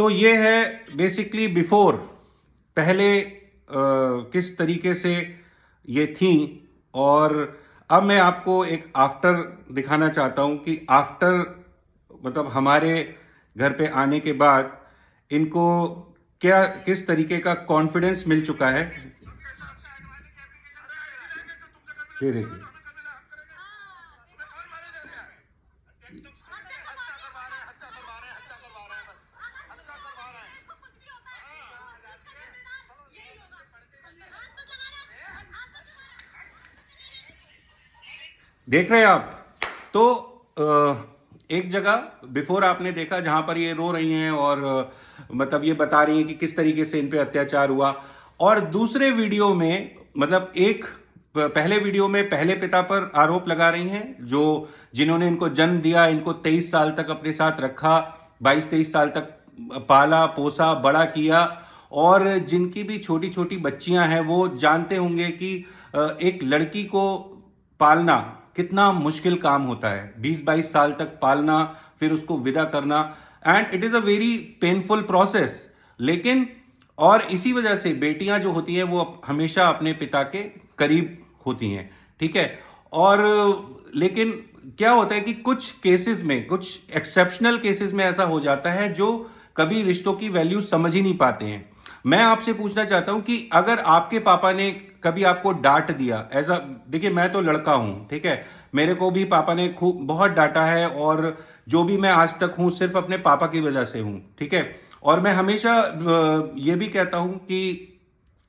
तो ये है बेसिकली बिफोर, पहले किस तरीके से ये थी, और अब मैं आपको एक आफ्टर दिखाना चाहता हूं कि आफ्टर मतलब हमारे घर पे आने के बाद इनको क्या किस तरीके का कॉन्फिडेंस मिल चुका है। ये देखिए, देख रहे हैं आप। तो एक जगह बिफोर आपने देखा जहां पर ये रो रही हैं और मतलब ये बता रही हैं कि किस तरीके से इन पे अत्याचार हुआ, और दूसरे वीडियो में मतलब एक पहले वीडियो में पहले पिता पर आरोप लगा रही हैं जो जिन्होंने इनको जन्म दिया, इनको 23 साल तक अपने साथ रखा, 22-23 साल तक पाला पोसा बड़ा किया, और जिनकी भी छोटी छोटी बच्चियां हैं वो जानते होंगे कि एक लड़की को पालना कितना मुश्किल काम होता है, 20-22 साल तक पालना, फिर उसको विदा करना, and it is a very painful process. लेकिन और इसी वजह से बेटियां जो होती हैं वो हमेशा अपने पिता के करीब होती हैं, ठीक है। और लेकिन क्या होता है कि कुछ केसेस में, कुछ एक्सेप्शनल केसेस में ऐसा हो जाता है जो कभी रिश्तों की वैल्यू समझ ही नहीं पाते हैं। मैं आपसे पूछना चाहता हूं कि अगर आपके पापा ने कभी आपको डांट दिया, ऐसा देखिए मैं तो लड़का हूं, ठीक है, मेरे को भी पापा ने खूब बहुत डांटा है, और जो भी मैं आज तक हूं सिर्फ अपने पापा की वजह से हूं, ठीक है। और मैं हमेशा ये भी कहता हूं कि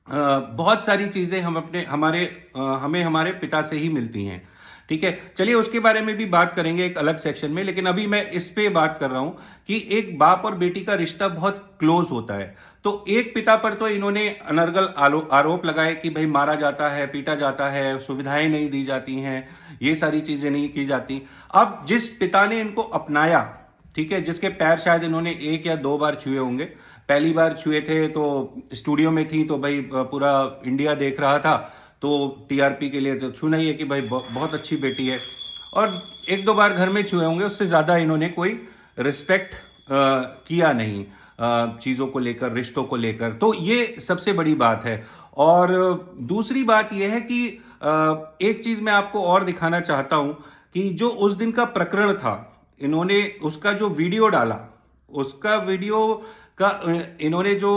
बहुत सारी चीजें हम अपने हमारे हमें हमारे पिता से ही मिलती हैं, ठीक है। चलिए उसके बारे में भी बात करेंगे एक अलग सेक्शन में, लेकिन अभी मैं इस पे बात कर रहा हूं कि एक बाप और बेटी का रिश्ता बहुत क्लोज होता है। तो एक पिता पर तो इन्होंने अनर्गल आरोप लगाए कि भाई मारा जाता है, पीटा जाता है, सुविधाएं नहीं दी जाती हैं, ये सारी चीजें नहीं की जाती। अब जिस पिता ने इनको अपनाया, ठीक है, जिसके पैर शायद इन्होंने 1 या 2 बार छुए होंगे, पहली बार छुए थे तो स्टूडियो में थी तो भाई पूरा इंडिया देख रहा था, तो टीआरपी के लिए तो छूना ही है कि भाई बहुत अच्छी बेटी है, और 1-2 बार घर में छुए होंगे, उससे ज्यादा इन्होंने कोई रिस्पेक्ट किया नहीं चीजों को लेकर, रिश्तों को लेकर। तो ये सबसे बड़ी बात है। और दूसरी बात यह है कि एक चीज मैं आपको और दिखाना चाहता हूं कि जो उस दिन का प्रकरण था, इन्होंने उसका जो वीडियो डाला, उसका वीडियो का इन्होंने जो